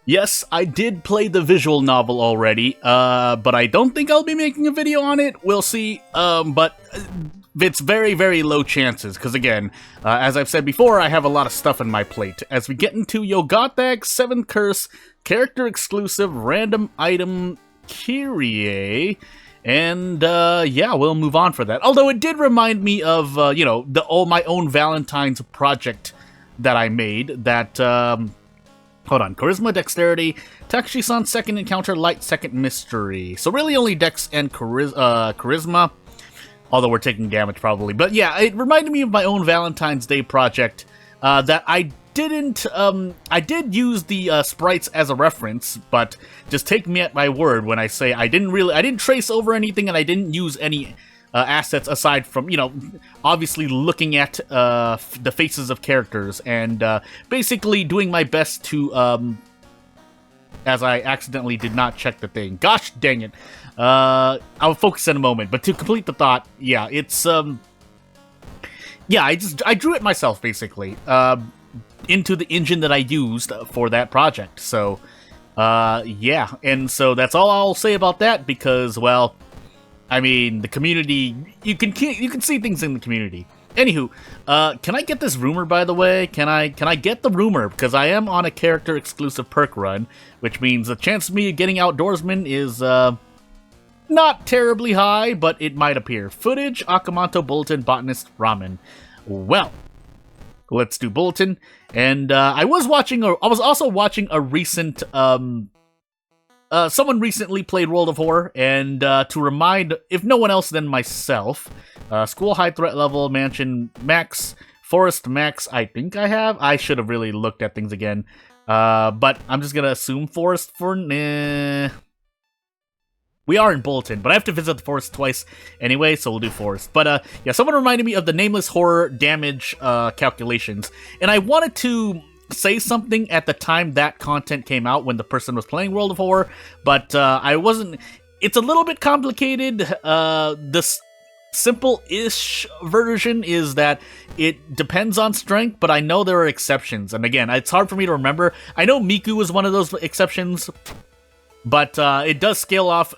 Yes, I did play the visual novel already, but I don't think I'll be making a video on it. We'll see, but it's very, very low chances, because again, as I've said before, I have a lot of stuff on my plate. As we get into Yogathag's 7th Curse, character-exclusive, random item, Kyrie, and, yeah, we'll move on for that. Although it did remind me of, you know, my own Valentine's project that I made, that, hold on, Charisma, Dexterity, Takeshi-san, second encounter, Light, second mystery. So really only Dex and Charisma, although we're taking damage probably. But yeah, it reminded me of my own Valentine's Day project that I didn't, I did use the sprites as a reference, but just take me at my word when I say I didn't trace over anything and I didn't use any assets aside from, you know, obviously looking at the faces of characters and basically doing my best to, as I accidentally did not check the thing. Gosh dang it. I'll focus in a moment, but to complete the thought, yeah, it's, yeah, I drew it myself, basically, into the engine that I used for that project, so, yeah, and so that's all I'll say about that, because, well, I mean, the community, you can see things in the community. Anywho, can I get this rumor, by the way? Can I get the rumor? Because I am on a character-exclusive perk run, which means the chance of me getting Outdoorsman is, not terribly high, but it might appear. Footage, Akamanto, Bulletin, Botanist, Ramen. Well, let's do Bulletin. And, I was also watching a recent, someone recently played World of Horror, and to remind, if no one else than myself, School High Threat Level, Mansion Max, Forest Max, I think I have. I should have really looked at things again, but I'm just gonna assume Forest for We are in Bulletin, but I have to visit the Forest twice anyway, so we'll do Forest. But, yeah, someone reminded me of the Nameless Horror damage calculations, and I wanted to say something at the time that content came out when the person was playing World of Horror, but I wasn't. It's a little bit complicated. This simple-ish version is that it depends on strength, but I know there are exceptions, and again, it's hard for me to remember. I know Miku was one of those exceptions, but it does scale off.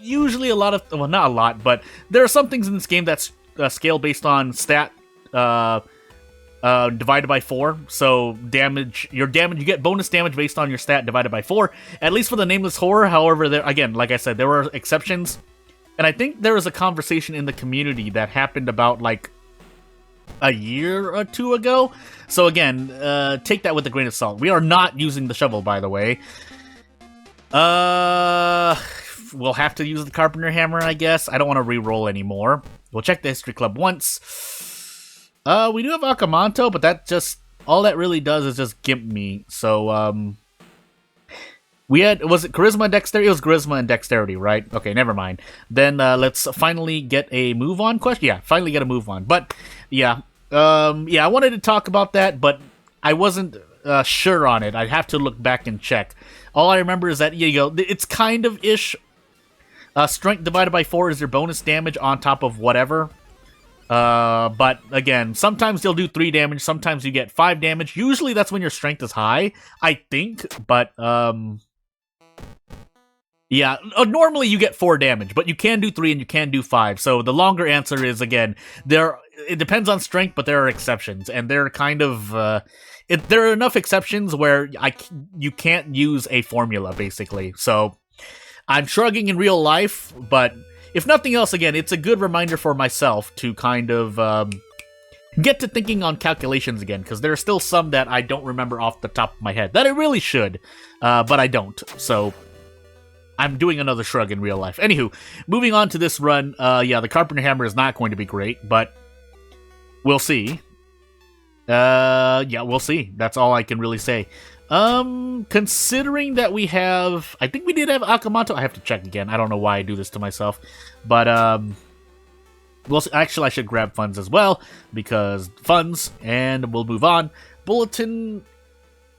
Usually a lot of, well, not a lot, but there are some things in this game that scale based on stat divided by 4, so damage, you get bonus damage based on your stat divided by 4, at least for the Nameless Horror. However, there, again, like I said, there were exceptions, and I think there was a conversation in the community that happened about, like, a year or two ago, so again, take that with a grain of salt. We are not using the shovel, by the way. We'll have to use the Carpenter Hammer, I guess. I don't want to re-roll anymore. We'll check the History Club once. We do have Akamanto, but that just, all that really does is just gimp me. So, we had, was it Charisma and Dexterity? It was Charisma and Dexterity, right? Okay, never mind. Then, let's finally get a move on question. Yeah, finally get a move on. But, yeah, yeah, I wanted to talk about that, but I wasn't, sure on it. I'd have to look back and check. All I remember is that, you go, it's kind of ish. Strength divided by 4 is your bonus damage on top of whatever. But again, sometimes they'll do 3 damage, sometimes you get 5 damage. Usually that's when your strength is high, I think, but, yeah, normally you get 4 damage, but you can do 3 and you can do 5. So the longer answer is, again, it depends on strength, but there are exceptions, and they're kind of, there are enough exceptions where you can't use a formula, basically. So I'm shrugging in real life, but if nothing else, again, it's a good reminder for myself to kind of get to thinking on calculations again, because there are still some that I don't remember off the top of my head, that I really should, but I don't, so I'm doing another shrug in real life. Anywho, moving on to this run, yeah, the Carpenter Hammer is not going to be great, but we'll see. Yeah, we'll see. That's all I can really say. Considering that we have, I think we did have Akamanto. I have to check again. I don't know why I do this to myself, but, well, actually I should grab funds as well, because funds, and we'll move on. Bulletin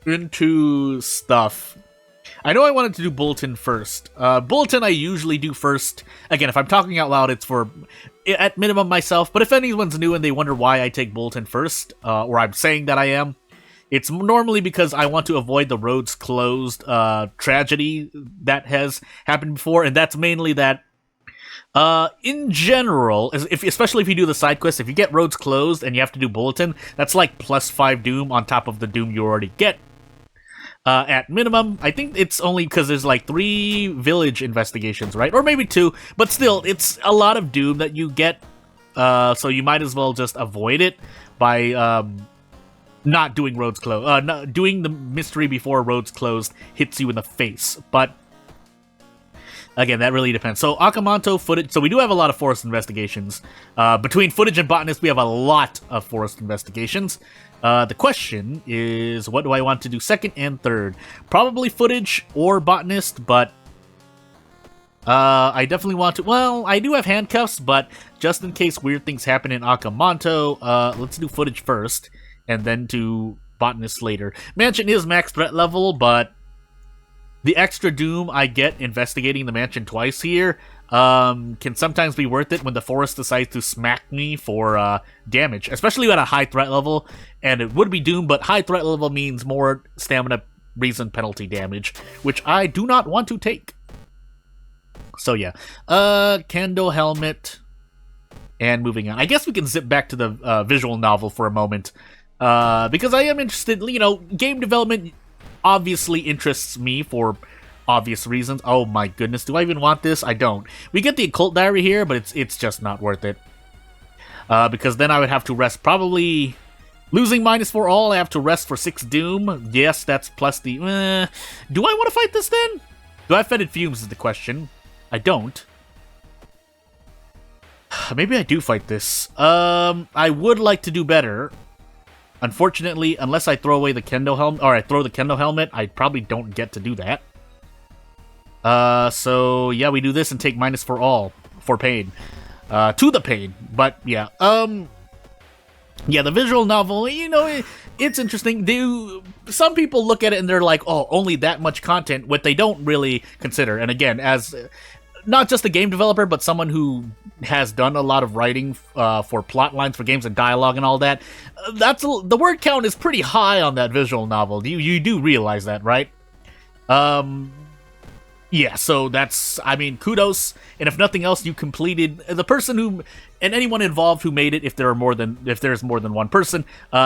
into stuff. I know I wanted to do Bulletin first. Bulletin I usually do first. Again, if I'm talking out loud, it's for, at minimum, myself. But if anyone's new and they wonder why I take Bulletin first, or I'm saying that I am, it's normally because I want to avoid the roads closed tragedy that has happened before, and that's mainly that in general, especially if you do the side quest, if you get roads closed and you have to do bulletin, that's like +5 doom on top of the doom you already get. At minimum, I think it's only because there's like 3 village investigations, right? Or maybe 2, but still, it's a lot of doom that you get, so you might as well just avoid it by not doing roads closed. Not doing the mystery before roads closed hits you in the face, but again, that really depends. So, Akamanto, footage. So, we do have a lot of forest investigations. Between footage and botanist, we have a lot of forest investigations. The question is, what do I want to do second and third? Probably footage or botanist, but I definitely want to. Well, I do have handcuffs, but just in case weird things happen in Akamanto, let's do footage first, and then do botanist later. Mansion is max threat level, but the extra doom I get investigating the mansion twice here can sometimes be worth it when the forest decides to smack me for damage, especially at a high threat level. And it would be doom, but high threat level means more stamina reason penalty damage, which I do not want to take. So yeah, Kendo helmet, and moving on. I guess we can zip back to the visual novel for a moment, because I am interested. You know, game development obviously interests me for obvious reasons. Oh my goodness, do I even want this? I don't. We get the occult diary here, but it's just not worth it. Because then I would have to rest, probably losing -4 all, I have to rest for 6 doom. Yes, that's plus the... do I want to fight this then? Do I have fetid fumes is the question. I don't. Maybe I do fight this. I would like to do better. Unfortunately, unless I throw away the Kendo helmet, or I throw the Kendo helmet, I probably don't get to do that. So yeah, we do this and take -4 all for pain. To the pain, but yeah. Yeah, the visual novel, you know, it's interesting. Some people look at it and they're like, oh, only that much content, what they don't really consider. And again, as not just a game developer, but someone who has done a lot of writing for plot lines for games and dialogue and all that, the word count is pretty high on that visual novel. You do realize that, right? Yeah, so that's, I mean, kudos, and if nothing else, you completed, the person who, and anyone involved who made it, if there's more than one person,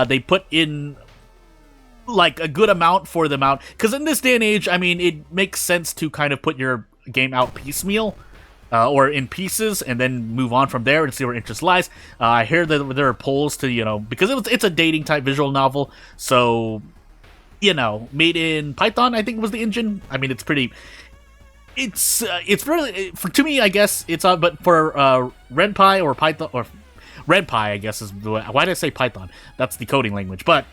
they put in, like, a good amount for the amount, because in this day and age, I mean, it makes sense to kind of put your game out piecemeal, or in pieces, and then move on from there and see where interest lies. I hear that there are polls to, you know, because it's a dating-type visual novel, so, you know, made in Python, I think was the engine. I mean, it's pretty... It's really, to me, I guess, it's but for Ren'Py or Python, or Ren'Py, I guess, is the way, why did I say Python? That's the coding language, but,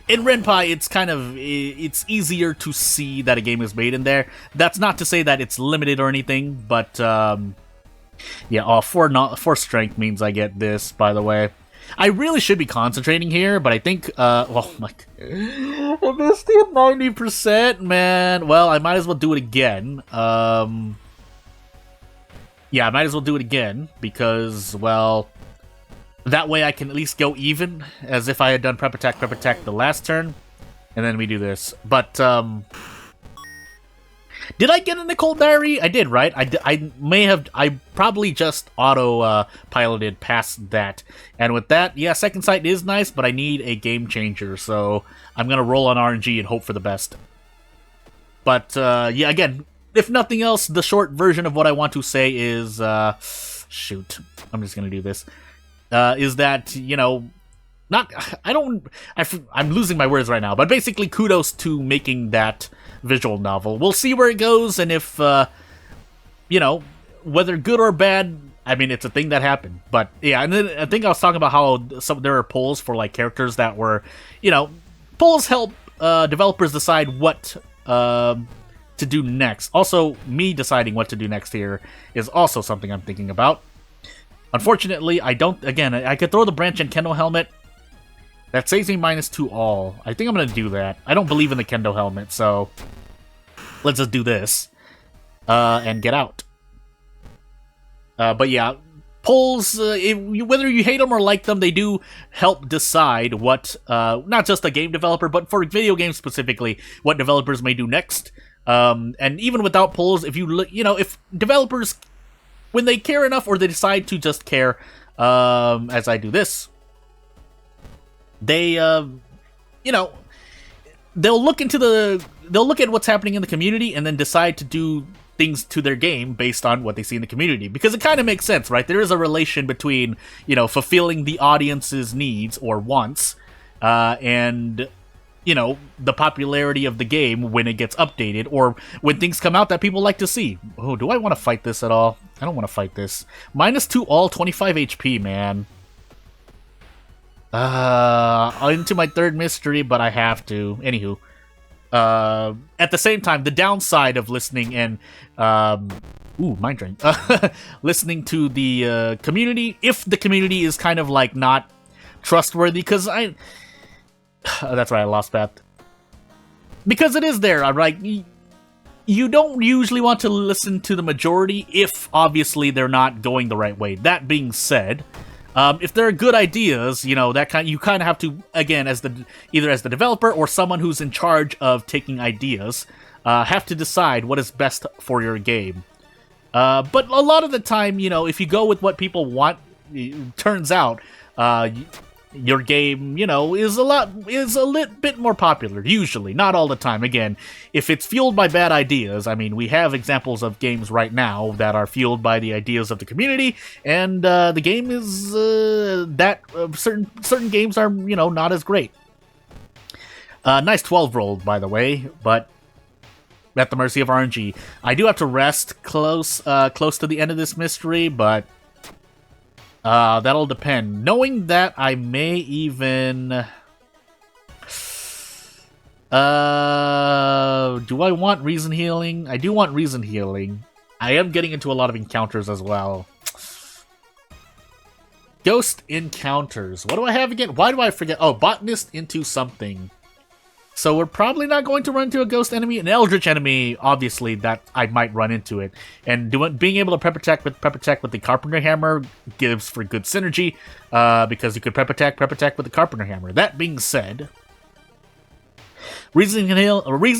in Ren'Py, it's kind of, it's easier to see that a game is made in there. That's not to say that it's limited or anything, but, yeah, 4 strength means I get this, by the way. I really should be concentrating here, but I think, oh my, I missed it 90%, man. Well, I might as well do it again. Yeah, I might as well do it again, because, well, that way I can at least go even, as if I had done prep attack the last turn, and then we do this. But, did I get an occult diary? I did, right? I probably just auto-piloted past that. And with that, yeah, second sight is nice, but I need a game changer, so I'm gonna roll on RNG and hope for the best. But, yeah, again, if nothing else, the short version of what I want to say is, shoot, I'm just gonna do this, is that, you know, I'm losing my words right now, but basically kudos to making that visual novel. We'll see where it goes, and if, you know, whether good or bad, I mean, it's a thing that happened. But, yeah, and then I think I was talking about how there are polls for, like, characters that were, you know, polls help developers decide what to do next. Also, me deciding what to do next here is also something I'm thinking about. Unfortunately, I don't, again, I could throw the branch and Kendo helmet. That saves me -2 all. I think I'm gonna do that. I don't believe in the Kendo helmet, so let's just do this. And get out. But yeah, polls, whether you hate them or like them, they do help decide what, not just a game developer, but for video games specifically, what developers may do next. And even without polls, if if developers, when they care enough or they decide to just care, as I do this, they, they'll look at what's happening in the community and then decide to do things to their game based on what they see in the community. Because it kind of makes sense, right? There is a relation between, fulfilling the audience's needs or wants, and, the popularity of the game when it gets updated, or when things come out that people like to see. Oh, do I want to fight this at all? I don't want to fight this. -2 all, 25 HP, man. Into my third mystery, but I have to. Anywho. At the same time, the downside of listening and, mind drain. Listening to the, community, if the community is kind of, like, not trustworthy, because that's right, I lost that. Because it is there, right? You don't usually want to listen to the majority if, obviously, they're not going the right way. That being said, if there are good ideas, you kind of have to, again, either as the developer or someone who's in charge of taking ideas, have to decide what is best for your game. But a lot of the time, if you go with what people want, it turns out, your game, is a little bit more popular, usually. Not all the time. Again, if it's fueled by bad ideas, I mean, we have examples of games right now that are fueled by the ideas of the community, and the game is, certain games are, not as great. Nice 12 roll, by the way, but at the mercy of RNG. I do have to rest close to the end of this mystery, but that'll depend. Knowing that, I may even... do I want reason healing? I do want reason healing. I am getting into a lot of encounters as well. Ghost encounters. What do I have again? Why do I forget? Oh, botanist into something. So we're probably not going to run into a ghost enemy. An eldritch enemy, obviously, that I might run into it. And being able to pepper check with the carpenter hammer gives for good synergy, because you could pepper check with the carpenter hammer. That being said, reason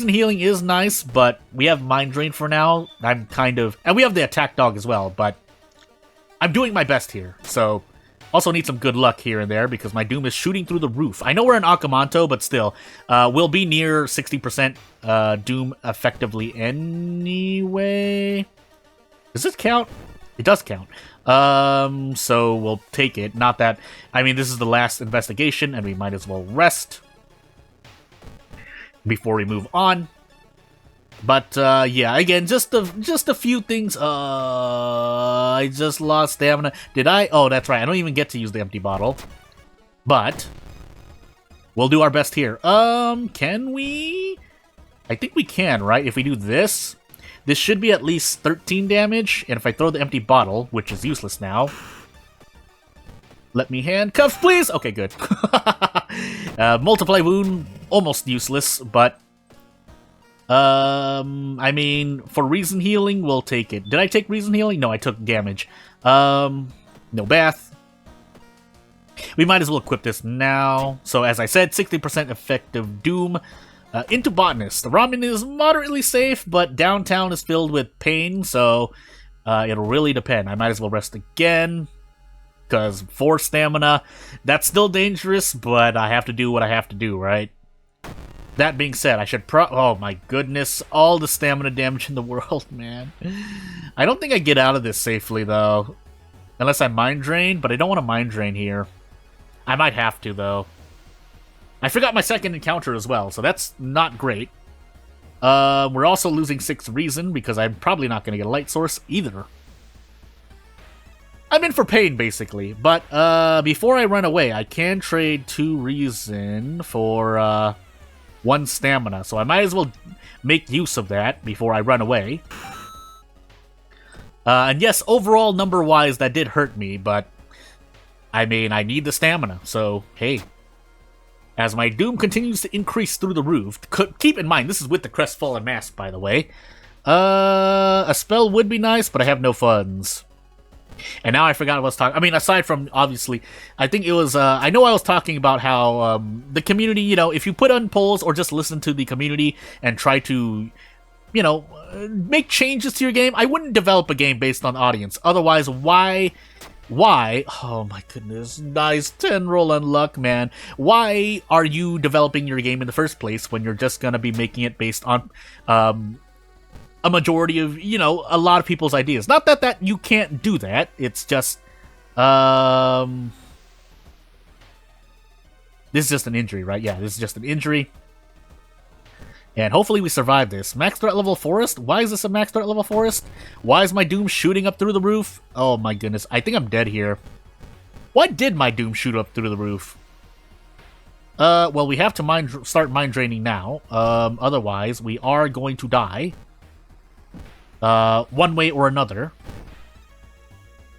healing is nice, but we have mind drain for now. And we have the attack dog as well, but I'm doing my best here. So also need some good luck here and there, because my Doom is shooting through the roof. I know we're in Akamanto, but still, we'll be near 60% Doom effectively anyway. Does this count? It does count. So we'll take it. Not that... I mean, this is the last investigation, and we might as well rest before we move on. But, yeah, again, just a few things. I just lost stamina. Did I? Oh, that's right. I don't even get to use the empty bottle. But we'll do our best here. Can we? I think we can, right? If we do this, this should be at least 13 damage. And if I throw the empty bottle, which is useless now. Let me handcuff, please! Okay, good. Multiply wound, almost useless, but... I mean, for reason healing, we'll take it. Did I take reason healing? No, I took damage. No bath. We might as well equip this now. So, as I said, 60% effective Doom. Into Botanist. The ramen is moderately safe, but downtown is filled with pain, so it'll really depend. I might as well rest again, because 4 stamina, that's still dangerous, but I have to do what I have to do, right? That being said, I should oh my goodness, all the stamina damage in the world, man. I don't think I get out of this safely, though. Unless I mind drain, but I don't want to mind drain here. I might have to, though. I forgot my second encounter as well, so that's not great. We're also losing 6 reason, because I'm probably not going to get a light source either. I'm in for pain, basically. But before I run away, I can trade 2 reason for 1 stamina. So I might as well make use of that before I run away. And yes, overall, number-wise, that did hurt me, but I mean, I need the stamina, so hey. As my Doom continues to increase through the roof, keep in mind, this is with the Crestfallen Mask, by the way. A spell would be nice, but I have no funds. And now I forgot what I was talking. I mean, aside from obviously, I think it was. I know I was talking about how the community. You know, if you put on polls or just listen to the community and try to, you know, make changes to your game, I wouldn't develop a game based on audience. Otherwise, why? Oh my goodness, nice 10 roll and luck, man. Why are you developing your game in the first place when you're just gonna be making it based on a majority of, you know, a lot of people's ideas? Not that you can't do that, it's just this is just an injury, right? Yeah, this is just an injury. And hopefully we survive this. Max threat level forest? Why is this a max threat level forest? Why is my Doom shooting up through the roof? Oh my goodness, I think I'm dead here. Why did my Doom shoot up through the roof? Well, we have to start mine draining now. Otherwise, we are going to die. One way or another.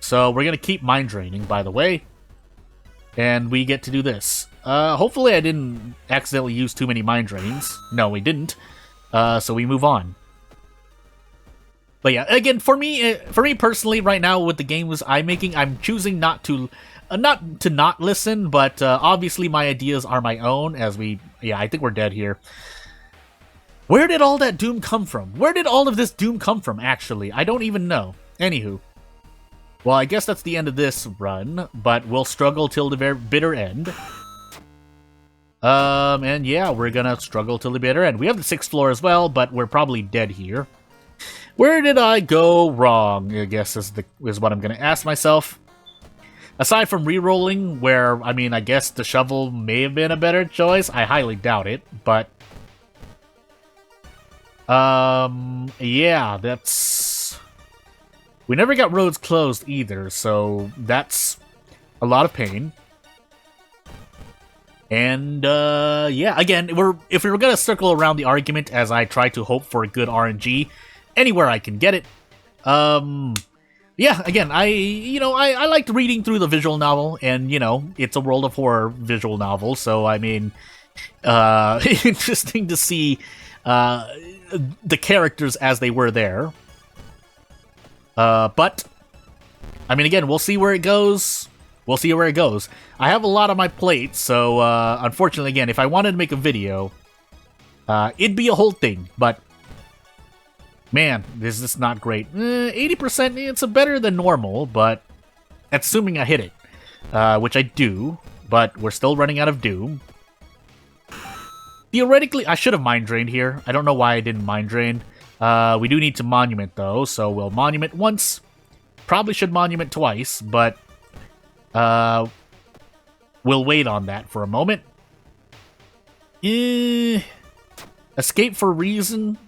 So we're gonna keep mine draining, by the way. And we get to do this. Hopefully I didn't accidentally use too many mine drains. No, we didn't. So we move on. But yeah, again, for me personally, right now with the games I'm making, I'm choosing not to not listen, but obviously my ideas are my own. I think we're dead here. Where did all that Doom come from? Where did all of this Doom come from, actually? I don't even know. Anywho. Well, I guess that's the end of this run, but we'll struggle till the very bitter end. And yeah, we're gonna struggle till the bitter end. We have the 6th floor as well, but we're probably dead here. Where did I go wrong, I guess is what I'm gonna ask myself. Aside from re-rolling, where, I mean, I guess the shovel may have been a better choice. I highly doubt it, but... yeah, that's... We never got roads closed either, so that's a lot of pain. And, yeah, again, if we were gonna circle around the argument as I try to hope for a good RNG, anywhere I can get it, yeah, again, I liked reading through the visual novel, and, you know, it's a World of Horror visual novel, so, I mean, interesting to see, the characters as they were there. But, I mean, again, we'll see where it goes. We'll see where it goes. I have a lot on my plate, so, unfortunately, again, if I wanted to make a video, it'd be a whole thing, but, man, this is not great. 80%, it's better than normal, but, assuming I hit it, which I do, but we're still running out of Doom. Theoretically, I should have Mind Drained here. I don't know why I didn't Mind Drain. We do need to Monument, though, so we'll Monument once. Probably should Monument twice, but we'll wait on that for a moment. Escape for reason.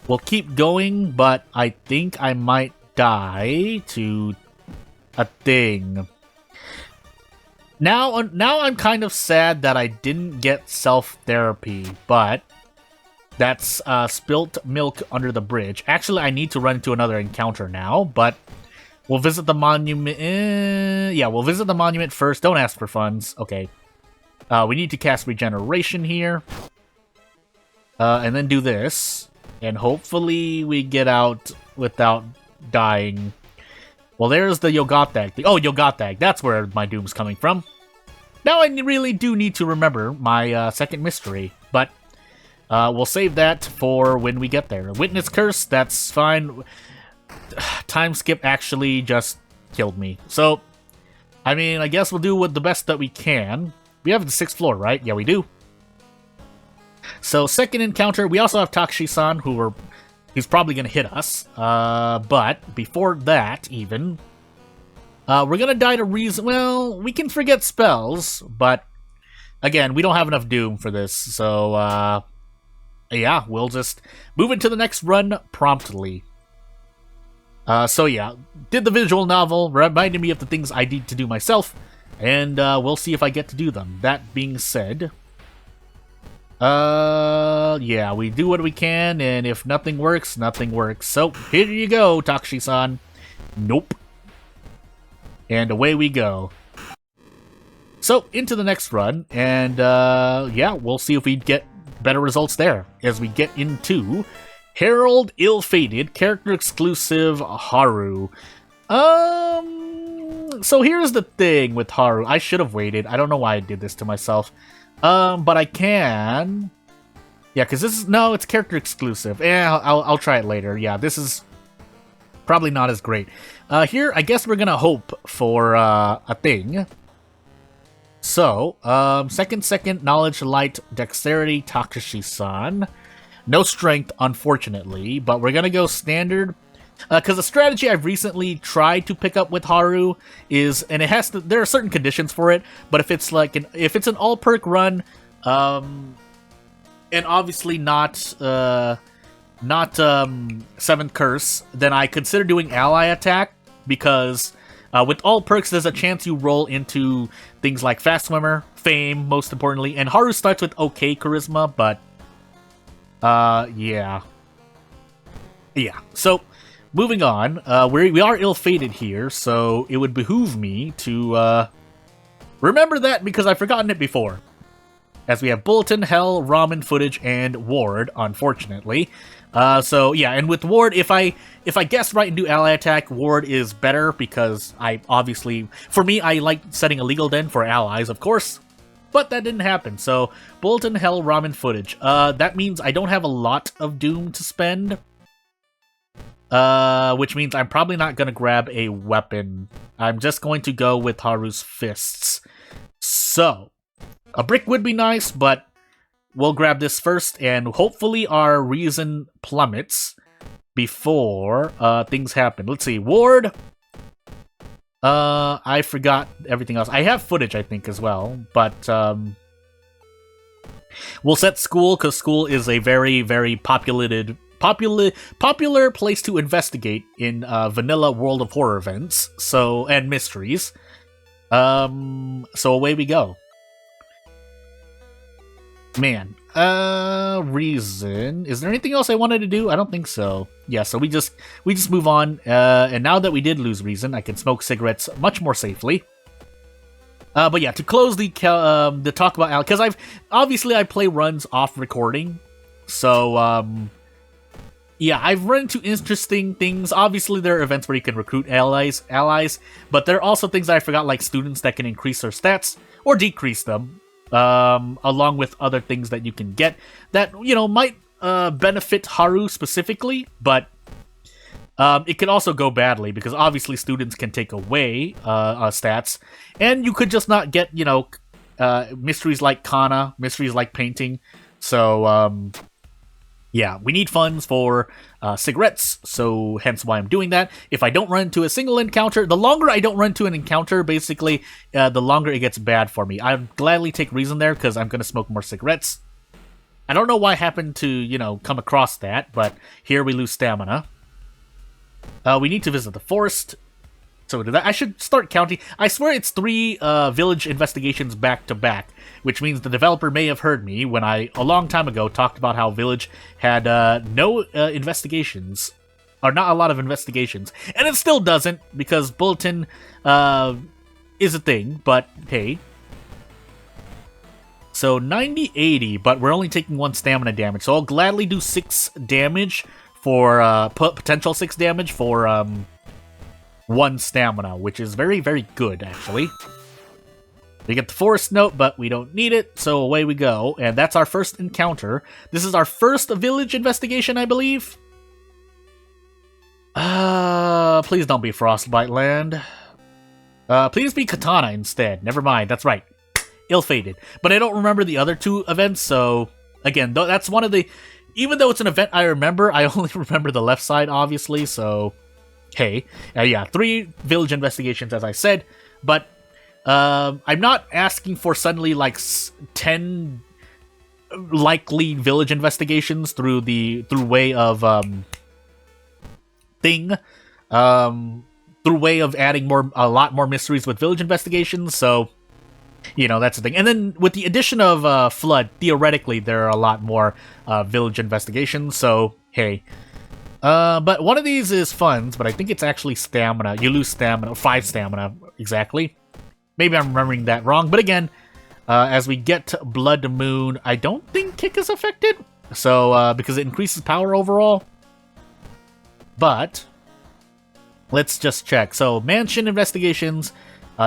We'll keep going, but I think I might die to a thing. Now I'm kind of sad that I didn't get self-therapy, but that's spilt milk under the bridge. Actually, I need to run into another encounter now, but we'll visit the monument. Yeah, we'll visit the monument first. Don't ask for funds. Okay. We need to cast regeneration here. And then do this. And hopefully we get out without dying. Well, there's the Yogatag thing. Oh, Yogatag. That's where my Doom's coming from. Now I really do need to remember my second mystery, but we'll save that for when we get there. Witness Curse, that's fine. Time skip actually just killed me. So, I mean, I guess we'll do with the best that we can. We have the 6th floor, right? Yeah, we do. So, second encounter, we also have Takushi-san, he's probably going to hit us. But before that, even, we're going to die to reason. Well, we can forget spells, but again, we don't have enough Doom for this. So, yeah, we'll just move into the next run promptly. So yeah, did the visual novel, reminded me of the things I need to do myself, and we'll see if I get to do them. That being said, yeah, we do what we can, and if nothing works, nothing works. So, here you go, Takushi-san. Nope. And away we go. So, into the next run, and yeah, we'll see if we get better results there, as we get into Herald Ill-Fated, character exclusive Haru. So here's the thing with Haru. I should have waited. I don't know why I did this to myself. But I can... Yeah, because this is... No, it's character exclusive. Yeah, I'll try it later. Yeah, this is probably not as great. Here, I guess we're gonna hope for a thing. So, second, knowledge, light, dexterity, Takashi-san. No strength, unfortunately, but we're gonna go standard. Because the strategy I've recently tried to pick up with Haru is, and it has to, there are certain conditions for it, but if it's like if it's an all perk run, and obviously not 7th curse, then I consider doing ally attack, because with all perks there's a chance you roll into things like fast swimmer, fame, most importantly, and Haru starts with okay charisma, but yeah. So moving on, we are ill-fated here, so it would behoove me to remember that, because I've forgotten it before. As we have Bulletin, Hell, Ramen footage, and Ward, unfortunately. So yeah, and with Ward, if I guess right and do ally attack, Ward is better, because I obviously, for me, I like setting a legal den for allies, of course. But that didn't happen, so Bulletin, Hell, Ramen footage. That means I don't have a lot of Doom to spend. Which means I'm probably not going to grab a weapon. I'm just going to go with Haru's fists. So, a brick would be nice, but we'll grab this first, and hopefully our reason plummets before things happen. Let's see, Ward. I forgot everything else. I have footage, I think, as well, but we'll set school, because school is a very, very popular place to investigate in vanilla World of Horror events, so, and mysteries. So away we go. Man, reason. Is there anything else I wanted to do? I don't think so. Yeah, so we just move on. And now that we did lose reason, I can smoke cigarettes much more safely. But yeah, to close the talk about Al, because I play runs off recording, so yeah, I've run into interesting things. Obviously, there are events where you can recruit allies, but there are also things that I forgot, like students that can increase their stats or decrease them. Along with other things that you can get that, you know, might benefit Haru specifically, but it can also go badly, because obviously students can take away stats, and you could just not get, you know, mysteries like Kana, mysteries like painting. So, yeah, we need funds for cigarettes, so hence why I'm doing that. If I don't run into a single encounter, the longer I don't run into an encounter, basically, the longer it gets bad for me. I'd gladly take reason there, because I'm going to smoke more cigarettes. I don't know why I happened to, you know, come across that, but here we lose stamina. We need to visit the forest. So I should start counting. I swear it's 3 village investigations back to back, which means the developer may have heard me when I, a long time ago, talked about how Village had no investigations, or not a lot of investigations. And it still doesn't, because Bulletin is a thing, but hey. So 90-80, but we're only taking 1 stamina damage, so I'll gladly do 6 damage for, potential 6 damage for, 1 stamina, which is very, very good, actually. We get the forest note, but we don't need it, so away we go. And that's our first encounter. This is our first village investigation, I believe. Please don't be Frostbite Land. Please be Katana instead. Never mind, that's right. Ill-fated. But I don't remember the other 2 events, so... Again, that's one of the... Even though it's an event I remember, I only remember the left side, obviously, so... Hey. Yeah, 3 village investigations, as I said, but... I'm not asking for suddenly, like, 10 likely village investigations through way of, through way of adding a lot more mysteries with village investigations, so, you know, that's the thing. And then, with the addition of, Flood, theoretically, there are a lot more, village investigations, so, hey. But one of these is funds, but I think it's actually stamina. You lose stamina, 5 stamina, exactly. Maybe I'm remembering that wrong, but again, as we get to Blood Moon, I don't think Kick is affected, so, because it increases power overall. But, Let's just check. So, mansion investigations,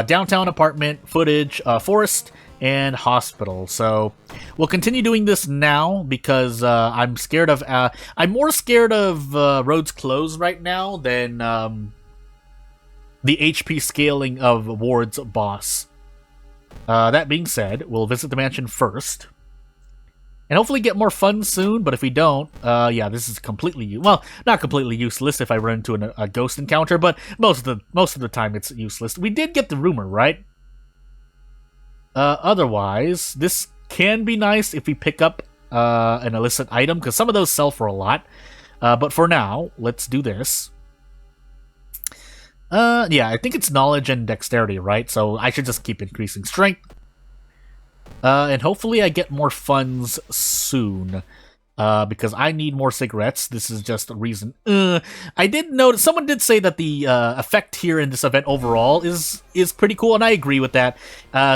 downtown apartment, footage, forest, and hospital. So, we'll continue doing this now because I'm scared of... I'm more scared of roads closed right now than the HP scaling of Ward's boss. That being said, we'll visit the mansion first. And hopefully get more funds soon, but if we don't, yeah, this is completely... Well, not completely useless if I run into a ghost encounter, but most of the time it's useless. We did get the rumor, right? Otherwise, this can be nice if we pick up an illicit item, because some of those sell for a lot. But for now, let's do this. Yeah, I think it's knowledge and dexterity, right? So I should just keep increasing strength. And hopefully I get more funds soon, because I need more cigarettes. This is just a reason. I did notice, someone did say that the effect here in this event overall is pretty cool, and I agree with that.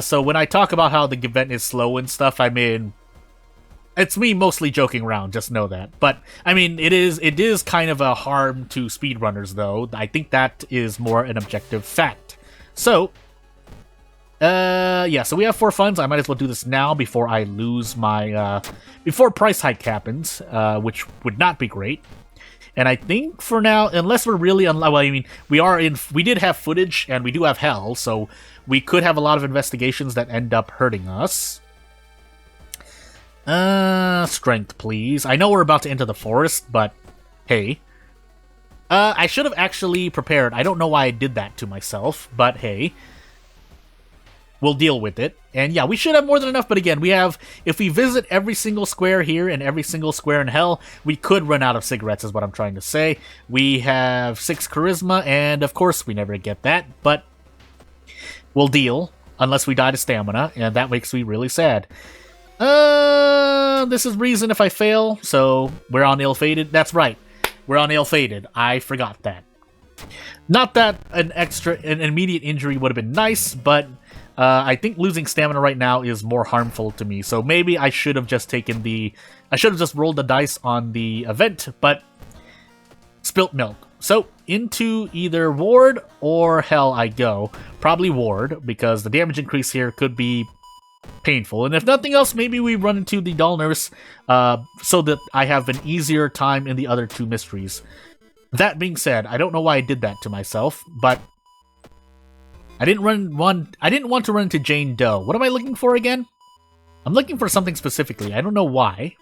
So when I talk about how the event is slow and stuff, I mean, it's me mostly joking around, just know that. But, I mean, it is kind of a harm to speedrunners, though. I think that is more an objective fact. So... yeah, so we have 4 funds. I might as well do this now before I lose my, before price hike happens, which would not be great. And I think for now, unless we're really well, I mean, we did have footage and we do have hell, so we could have a lot of investigations that end up hurting us. Strength, please. I know we're about to enter the forest, but hey. I should have actually prepared. I don't know why I did that to myself, but hey. We'll deal with it. And yeah, we should have more than enough, but again, we have... If we visit every single square here and every single square in hell, we could run out of cigarettes, is what I'm trying to say. We have 6 charisma, and of course we never get that, but we'll deal, unless we die to stamina, and that makes me really sad. This is reason if I fail, so we're on ill-fated. That's right, we're on ill-fated. I forgot that. Not that an immediate injury would have been nice, but... I think losing stamina right now is more harmful to me, so maybe I should have just taken the... I should have just rolled the dice on the event, but... Spilt milk. So, into either Ward or Hell I go. Probably Ward, because the damage increase here could be painful. And if nothing else, maybe we run into the Doll Nurse, so that I have an easier time in the other 2 mysteries. That being said, I don't know why I did that to myself, but... I didn't want to run into Jane Doe. What am I looking for again? I'm looking for something specifically. I don't know why.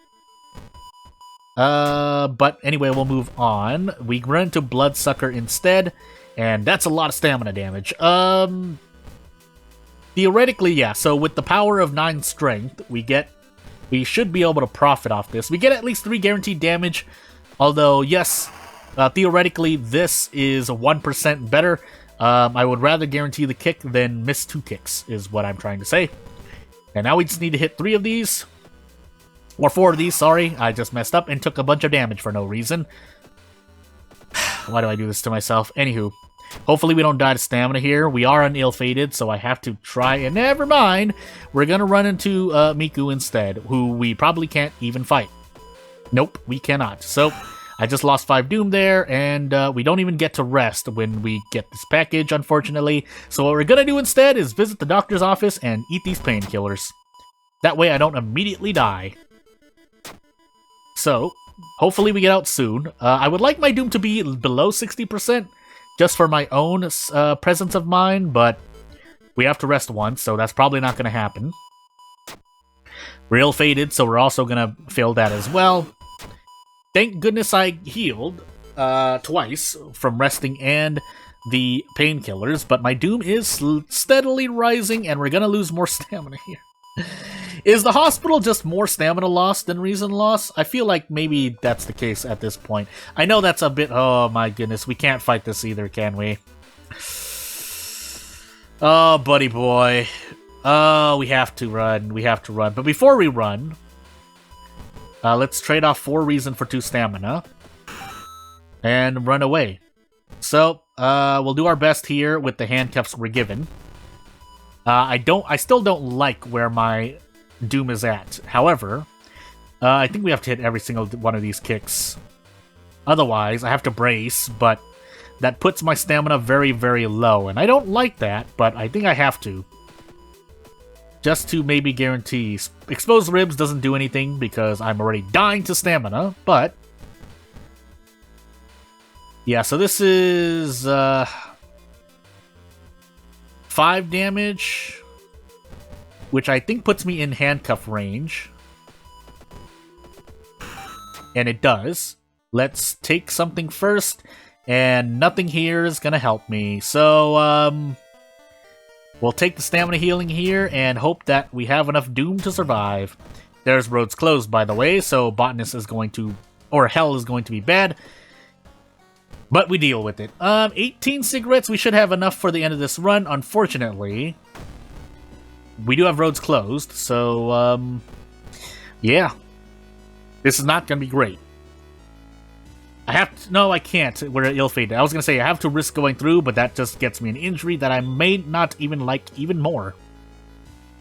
But anyway, we'll move on. We run into Bloodsucker instead, and that's a lot of stamina damage. Theoretically, yeah. So with the power of 9 strength, we should be able to profit off this. We get at least 3 guaranteed damage. Although, yes, theoretically, this is 1% better. I would rather guarantee the kick than miss 2 kicks, is what I'm trying to say. And now we just need to hit 3 of these. Or 4 of these, sorry. I just messed up and took a bunch of damage for no reason. Why do I do this to myself? Anywho, hopefully we don't die to stamina here. We are on ill-fated, so I have to try, and never mind. We're gonna run into Miku instead, who we probably can't even fight. Nope, we cannot. So... I just lost 5 Doom there, and we don't even get to rest when we get this package, unfortunately. So what we're gonna do instead is visit the doctor's office and eat these painkillers. That way I don't immediately die. So, hopefully we get out soon. I would like my Doom to be below 60%, just for my own presence of mind, but we have to rest once, so that's probably not gonna happen. We're ill-fated, so we're also gonna fail that as well. Thank goodness I healed twice from resting and the painkillers, but my Doom is steadily rising, and we're gonna lose more stamina here. Is the hospital just more stamina loss than reason loss? I feel like maybe that's the case at this point. I know that's a bit... Oh my goodness, we can't fight this either, can we? Oh, buddy boy. Oh, we have to run. We have to run. But before we run... let's trade off 4 reason for 2 stamina. And run away. So, we'll do our best here with the handcuffs we're given. I still don't like where my Doom is at. However, I think we have to hit every single one of these kicks. Otherwise, I have to brace, but that puts my stamina very, very low. And I don't like that, but I think I have to. Just to maybe guarantee. Exposed ribs doesn't do anything because I'm already dying to stamina, but... yeah, so this is 5 damage, which I think puts me in handcuff range. And it does. Let's take something first, and nothing here is gonna help me. So, we'll take the stamina healing here and hope that we have enough doom to survive. There's roads closed, by the way, so botanist is going to... or hell is going to be bad. But we deal with it. 18 cigarettes, we should have enough for the end of this run. Unfortunately, we do have roads closed, so, yeah. This is not going to be great. I have to... no, I can't. We're ill-fated. I was going to say I have to risk going through, but that just gets me an injury that I may not even like even more.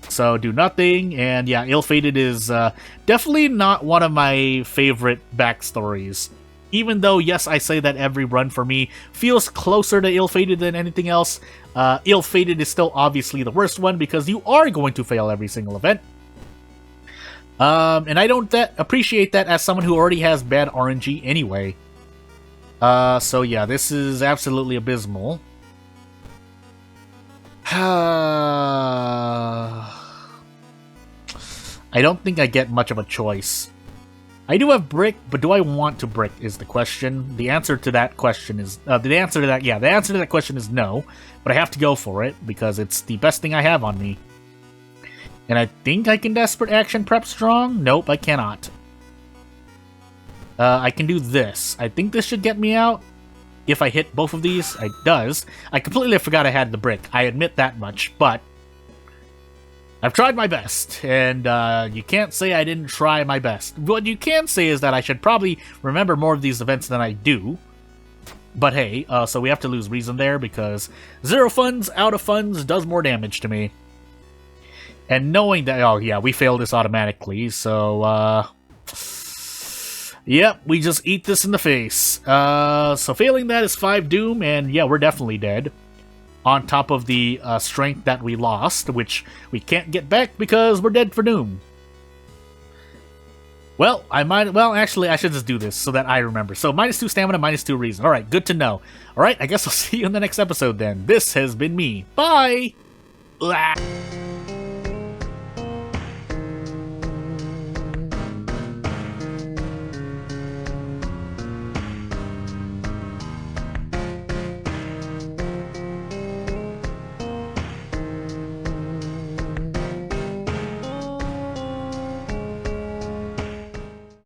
So, do nothing, and yeah, ill-fated is definitely not one of my favorite backstories. Even though, yes, I say that every run for me feels closer to ill-fated than anything else, ill-fated is still obviously the worst one because you are going to fail every single event. And I don't appreciate that as someone who already has bad RNG anyway. So yeah, this is absolutely abysmal. I don't think I get much of a choice. I do have brick, but do I want to brick is the question. The answer to that question is... the answer to that question is no. But I have to go for it, because it's the best thing I have on me. And I think I can Desperate Action Prep Strong? Nope, I cannot. I can do this. I think this should get me out. If I hit both of these, it does. I completely forgot I had the brick. I admit that much, but... I've tried my best, and you can't say I didn't try my best. What you can say is that I should probably remember more of these events than I do. But hey, so we have to lose reason there, because 0 funds out of funds does more damage to me. And knowing that, oh yeah, we failed this automatically, so, yep, we just eat this in the face. So failing that is 5 doom, and yeah, we're definitely dead. On top of the strength that we lost, which we can't get back because we're dead for doom. Well, actually, I should just do this so that I remember. So, -2 stamina, -2 reason. Alright, good to know. Alright, I guess I'll see you in the next episode then. This has been me. Bye! Blah.